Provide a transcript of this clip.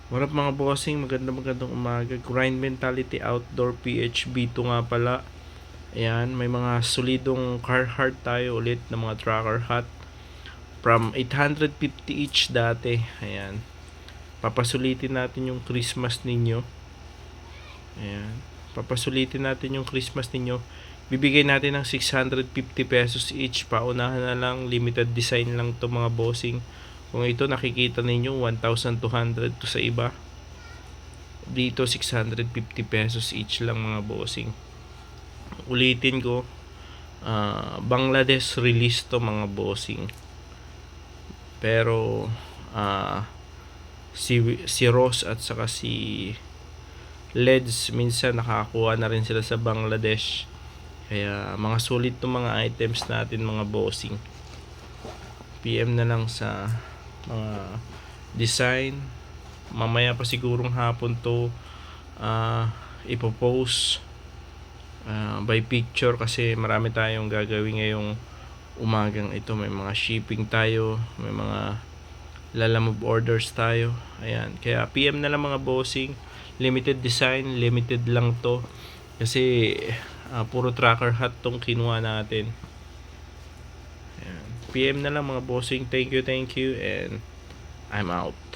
What up mga bossing, magandang umaga. Grind Mentality Outdoor PHB 2 nga pala. Ayan, may mga solidong Carhartt tayo ulit na mga tracker hat. From 850 each dati. Ayan. Papasulitin natin yung Christmas ninyo. Ayan. Papasulitin natin yung Christmas ninyo. Bibigay natin ng 650 pesos each. Paunahan na lang, limited design lang to mga bossing. Kung ito nakikita ninyo 1,200 to sa iba. Dito 650 pesos each lang mga bossing. Ulitin ko, Bangladesh release to mga bossing. Pero si Ross at saka si Leds minsan nakakuha na rin sila sa Bangladesh. Kaya mga sulit to mga items natin mga bossing. PM na lang sa mga design. Mamaya pa sigurong hapon to ipopost by picture kasi marami tayong gagawin ngayong umagang ito. May mga shipping tayo, may mga lalamove orders tayo. Ayan, kaya PM na lang mga bossing. Limited design, limited lang to kasi puro tracker hat tong kinuha natin. Ayan. PM na lang mga bossing. Thank you and I'm out.